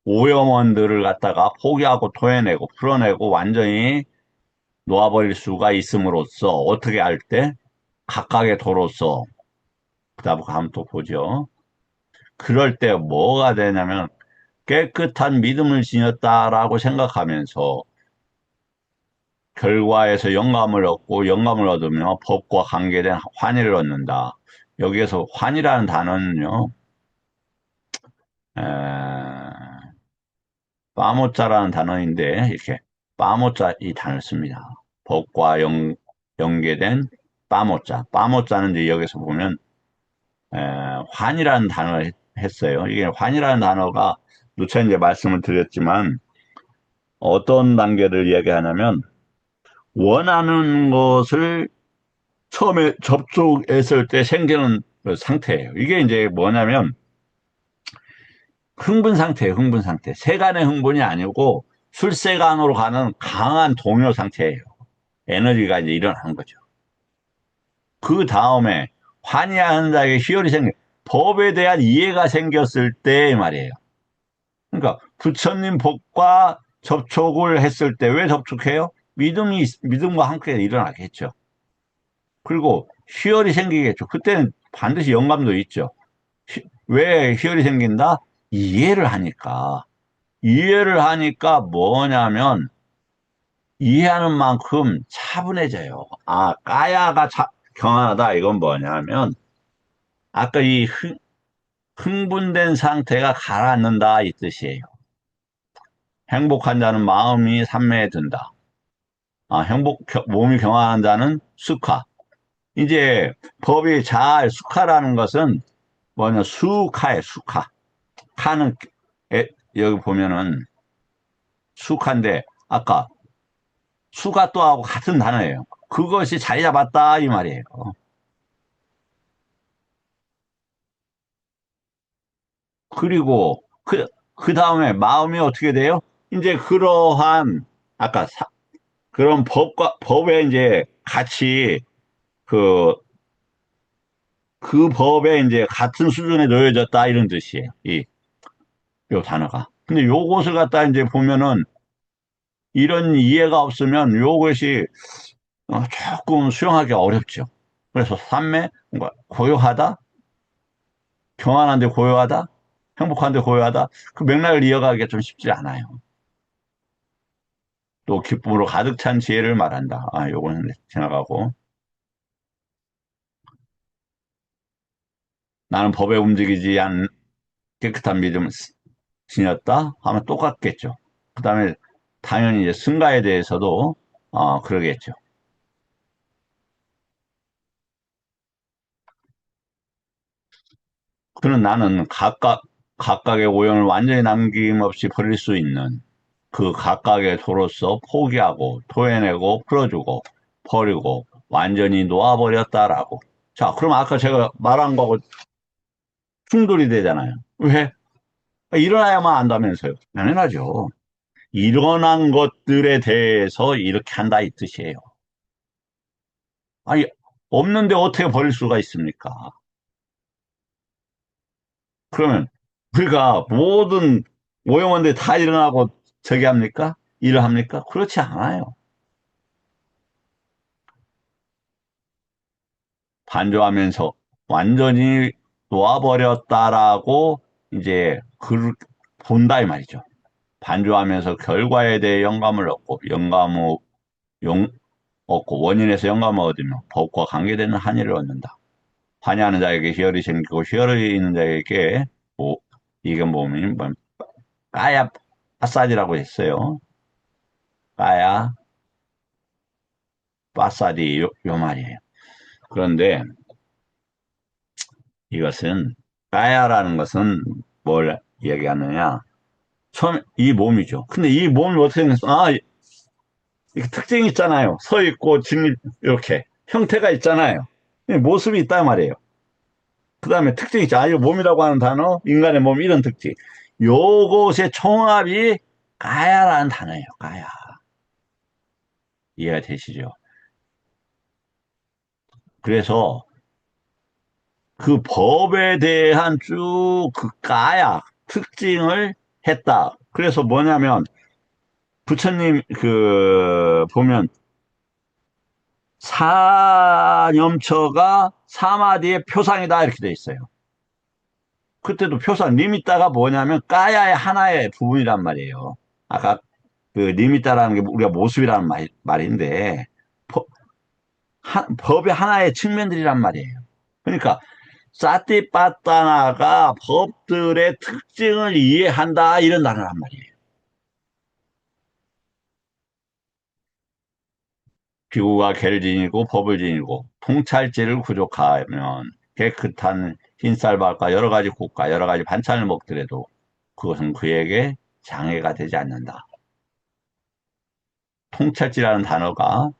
오염원들을 갖다가 포기하고 토해내고 풀어내고 완전히 놓아버릴 수가 있음으로써 어떻게 할 때 각각의 도로서 그다음 다음 또 보죠. 그럴 때 뭐가 되냐면 깨끗한 믿음을 지녔다라고 생각하면서 결과에서 영감을 얻고 영감을 얻으며 법과 관계된 환희를 얻는다. 여기에서 환이라는 단어는요, 에, 빠모자라는 단어인데 이렇게 빠모자 이 단어를 씁니다. 법과 연계된 빠모자. 빠모자는 이제 여기서 보면 에, 환이라는 단어를 했어요. 이게 환이라는 단어가 누차 이제 말씀을 드렸지만 어떤 단계를 이야기하냐면 원하는 것을 처음에 접촉했을 때 생기는 그 상태예요. 이게 이제 뭐냐면 흥분 상태예요. 흥분 상태. 세간의 흥분이 아니고 술세간으로 가는 강한 동요 상태예요. 에너지가 이제 일어나는 거죠. 그 다음에 환희하는 자에게 희열이 법에 대한 이해가 생겼을 때 말이에요. 그러니까 부처님 법과 접촉을 했을 때 왜 접촉해요? 믿음과 함께 일어나겠죠. 그리고 희열이 생기겠죠. 그때는 반드시 영감도 있죠. 왜 희열이 생긴다? 이해를 하니까. 이해를 하니까 뭐냐면 이해하는 만큼 차분해져요. 아, 까야가 경하다. 이건 뭐냐면 아까 흥분된 상태가 가라앉는다 이 뜻이에요. 행복한 자는 마음이 산매에 든다. 몸이 경화한 자는 수카. 이제 법이 잘 수카라는 것은 뭐냐, 수카에 수카. 카는 여기 보면은 수카인데 아까 수가 또하고 같은 단어예요. 그것이 자리 잡았다 이 말이에요. 그리고 그 다음에 마음이 어떻게 돼요? 이제 그러한 아까 그런 법에 이제 같이 그, 그 법에 이제 같은 수준에 놓여졌다 이런 뜻이에요. 요 단어가. 근데 요것을 갖다 이제 보면은 이런 이해가 없으면 요것이 조금 수용하기 어렵죠. 그래서 삼매, 뭔가 고요하다, 평안한데 고요하다, 행복한데 고요하다. 그 맥락을 이어가기가 좀 쉽지 않아요. 또 기쁨으로 가득 찬 지혜를 말한다. 아, 요거는 지나가고. 나는 법에 움직이지 않는 깨끗한 믿음을 지녔다 하면 똑같겠죠. 그 다음에 당연히 이제 승가에 대해서도 그러겠죠. 그는 나는 각각의 오형을 완전히 남김없이 버릴 수 있는 그 각각의 도로서 포기하고 토해내고 풀어주고 버리고 완전히 놓아버렸다라고. 자, 그럼 아까 제가 말한 거하고 충돌이 되잖아요. 왜? 일어나야만 안다면서요. 당연하죠. 일어난 것들에 대해서 이렇게 한다 이 뜻이에요. 아니, 없는데 어떻게 버릴 수가 있습니까? 그러면 우리가 모든 오염원들이 다 일어나고 저기 합니까? 일을 합니까? 그렇지 않아요. 반조하면서 완전히 놓아버렸다라고 이제 글 본다 이 말이죠. 반조하면서 결과에 대해 영감을 얻고 영감을 용, 얻고 원인에서 영감을 얻으며 법과 관계되는 한의를 얻는다. 관여하는 자에게 희열이 생기고 희열이 있는 자에게 뭐 이게 뭐면 뭐, 까야 빠싸디라고 했어요. 까야 빠싸디 요 말이에요. 그런데 이것은 까야라는 것은 뭘 이야기하느냐? 처음 이 몸이죠. 근데 이 몸이 어떻게 생겼어? 아, 이게 특징이 있잖아요. 서 있고 지금 이렇게 형태가 있잖아요. 모습이 있단 말이에요. 그 다음에 특징이 있죠. 아, 이거 몸이라고 하는 단어, 인간의 몸 이런 특징. 요것의 총합이 가야라는 단어예요. 가야. 이해가 되시죠? 그래서 그 법에 대한 쭉 그 가야 특징을 했다. 그래서 뭐냐면 부처님 그 보면 사념처가 사마디의 표상이다 이렇게 돼 있어요. 그때도 표상 리미따가 뭐냐면 까야의 하나의 부분이란 말이에요. 아까 그 리미따라는 게 우리가 모습이라는 말인데 법의 하나의 측면들이란 말이에요. 그러니까 사티파타나가 법들의 특징을 이해한다 이런 단어란 말이에요. 비구가 개를 지니고 법을 지니고 통찰제를 구족하면 깨끗한 흰쌀밥과 여러 가지 국과 여러 가지 반찬을 먹더라도 그것은 그에게 장애가 되지 않는다. 통찰지라는 단어가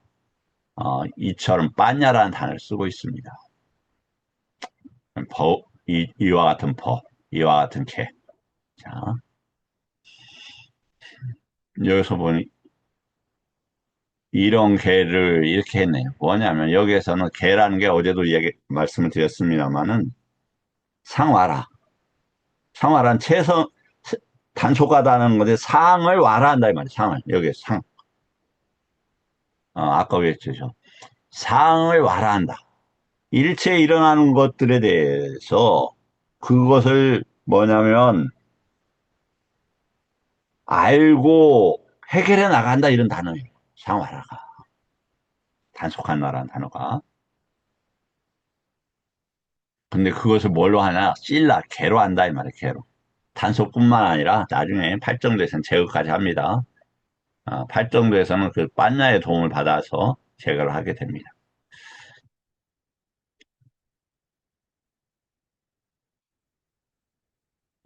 이처럼 빠냐라는 단어를 쓰고 있습니다. 이와 같은 법, 이와 같은 개. 자, 여기서 보니 이런 개를 이렇게 했네요. 뭐냐면 여기에서는 개라는 게 어제도 말씀을 드렸습니다만은 상와라. 상와란 단속하다는 건데 상을 와라 한다 이 말이에요. 상을. 여기 상. 아까 그랬죠. 상을 와라 한다. 일체에 일어나는 것들에 대해서 그것을 뭐냐면 알고 해결해 나간다 이런 단어예요. 상와라가. 단속한 나라는 단어가. 근데 그것을 뭘로 하냐? 개로 한다 이 말이에요. 개로. 단속뿐만 아니라 나중에 팔정도에서는 제거까지 합니다. 팔정도에서는 그 빤야의 도움을 받아서 제거를 하게 됩니다.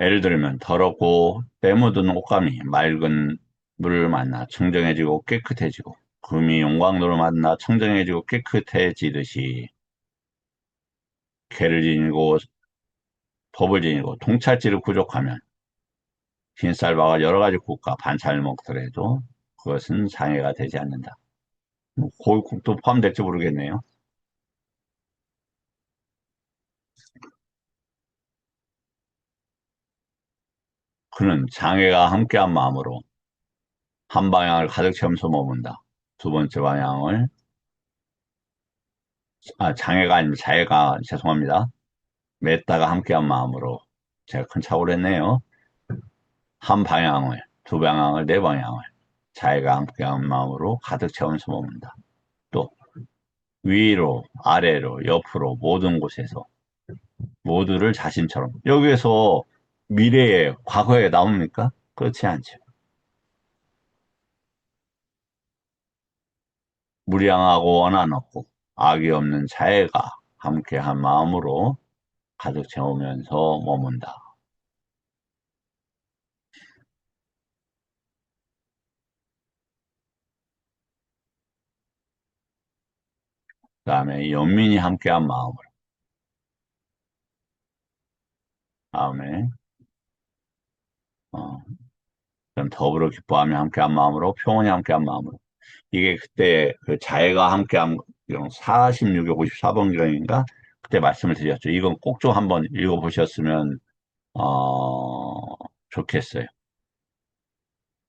예를 들면 더럽고 때 묻은 옷감이 맑은 물을 만나 청정해지고 깨끗해지고 금이 용광로를 만나 청정해지고 깨끗해지듯이 개를 지니고 법을 지니고 통찰지를 부족하면 흰쌀밥과 여러 가지 국과 반찬을 먹더라도 그것은 장애가 되지 않는다. 뭐 고깃국도 포함될지 모르겠네요. 그는 장애가 함께한 마음으로 한 방향을 가득 채우면서 머문다. 두 번째 방향을 장애가 아니면 자애가 죄송합니다. 맺다가 함께한 마음으로 제가 큰 착오를 했네요. 한 방향을 두 방향을 네 방향을 자애가 함께한 마음으로 가득 채우면서 머문다. 또 위로 아래로 옆으로 모든 곳에서 모두를 자신처럼 여기에서 미래에 과거에 나옵니까? 그렇지 않죠. 무량하고 원한 없고 악이 없는 자애가 함께한 마음으로 가득 채우면서 머문다. 그 다음에 연민이 함께한 마음으로 다음에 어, 그럼 더불어 기뻐하며 함께한 마음으로 평온히 함께한 마음으로 이게 그때 그 자애가 함께한 46에 54번경인가 그때 말씀을 드렸죠. 이건 꼭 좀 한번 읽어보셨으면 좋겠어요.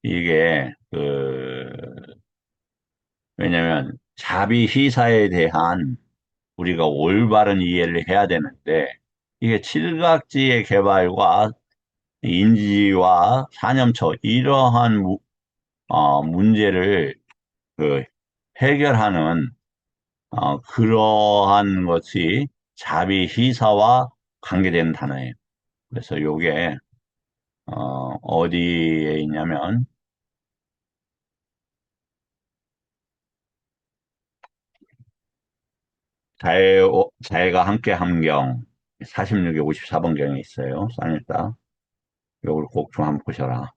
이게, 왜냐면, 자비희사에 대한 우리가 올바른 이해를 해야 되는데, 이게 칠각지의 개발과 인지와 사념처, 이러한 문제를 그 해결하는, 그러한 것이 자비희사와 관계되는 단어예요. 그래서 요게, 어디에 있냐면, 자애가 함께 함경 46에 54번경에 있어요. 쌍일다. 요걸 꼭 좀 한번 보셔라.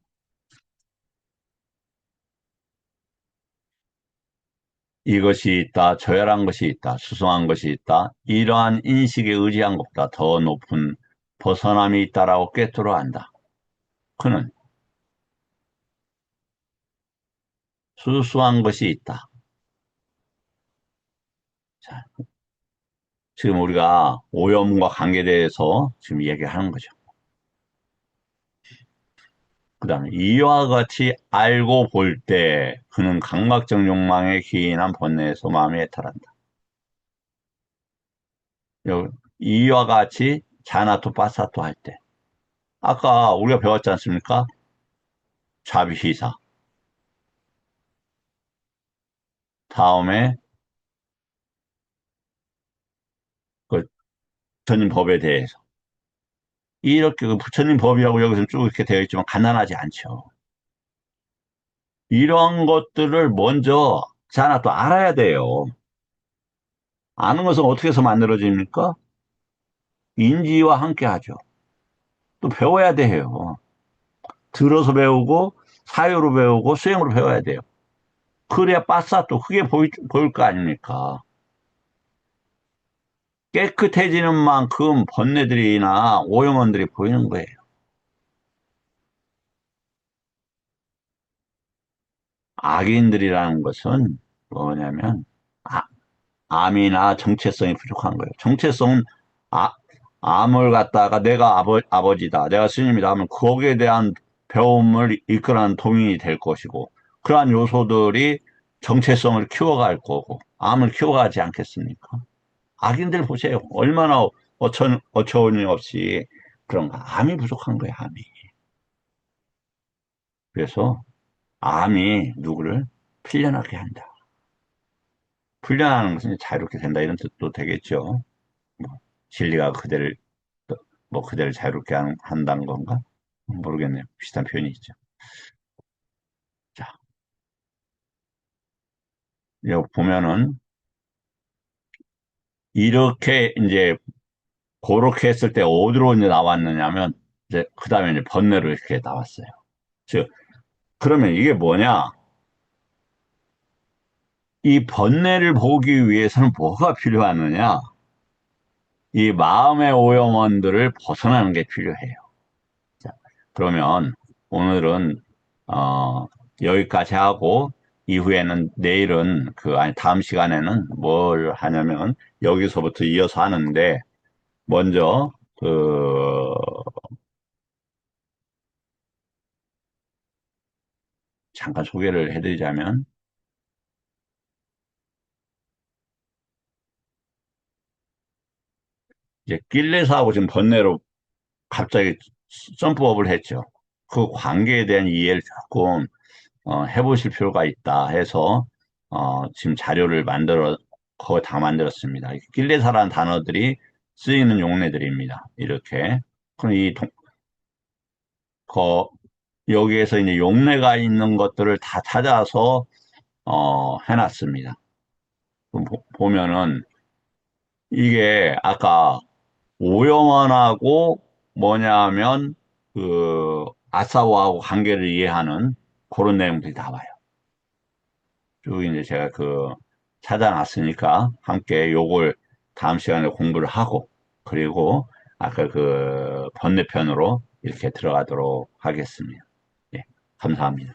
이것이 있다, 저열한 것이 있다, 수성한 것이 있다. 이러한 인식에 의지한 것보다 더 높은 벗어남이 있다라고 꿰뚫어 안다. 그는 수수한 것이 있다. 자, 지금 우리가 오염과 관계에 대해서 지금 얘기하는 거죠. 그 다음에 이와 같이 알고 볼 때 그는 강박적 욕망에 기인한 번뇌에서 마음이 해탈한다. 이와 같이 자나토 파사토 할 때. 아까 우리가 배웠지 않습니까? 자비시사. 다음에 그 부처님 법에 대해서. 이렇게 그 부처님 법이라고 여기서 쭉 이렇게 되어 있지만 가난하지 않죠. 이런 것들을 먼저 자나토 알아야 돼요. 아는 것은 어떻게 해서 만들어집니까? 인지와 함께 하죠. 또 배워야 돼요. 들어서 배우고 사유로 배우고 수행으로 배워야 돼요. 그래야 빠싸 또 그게 보일 거 아닙니까? 깨끗해지는 만큼 번뇌들이나 오염원들이 보이는 거예요. 악인들이라는 것은 뭐냐면 아, 암이나 정체성이 부족한 거예요. 정체성은 아, 암을 갖다가 내가 아버지다, 내가 스님이다 하면 거기에 대한 배움을 이끌어가는 동인이 될 것이고 그러한 요소들이 정체성을 키워갈 거고 암을 키워가지 않겠습니까? 악인들 보세요. 얼마나 어처구니 없이 그런가. 암이 부족한 거예요, 암이. 그래서 암이 누구를 풀려나게 한다. 풀려나는 것은 자유롭게 된다 이런 뜻도 되겠죠. 뭐, 진리가 그대를 자유롭게 한다는 건가? 모르겠네요. 비슷한 표현이 있죠. 자, 여기 보면은 이렇게 이제 그렇게 했을 때 어디로 이제 나왔느냐면 이제 그 다음에 이제 번뇌로 이렇게 나왔어요. 즉 그러면 이게 뭐냐? 이 번뇌를 보기 위해서는 뭐가 필요하느냐? 이 마음의 오염원들을 벗어나는 게 필요해요. 자, 그러면 오늘은 여기까지 하고 이후에는 내일은 아니 다음 시간에는 뭘 하냐면 여기서부터 이어서 하는데 먼저 잠깐 소개를 해드리자면 이제 길레사하고 지금 번뇌로 갑자기 점프업을 했죠. 그 관계에 대한 이해를 조금 해보실 필요가 있다 해서 지금 자료를 거의 다 만들었습니다. 길레사라는 단어들이 쓰이는 용례들입니다. 이렇게. 그럼 거, 여기에서 이제 용례가 있는 것들을 다 찾아서 해놨습니다. 그럼 보면은 이게 아까 오영원하고 뭐냐면 아사오하고 관계를 이해하는 그런 내용들이 나와요. 쭉 이제 제가 찾아놨으니까 함께 요걸 다음 시간에 공부를 하고 그리고 아까 번뇌편으로 이렇게 들어가도록 하겠습니다. 예, 감사합니다.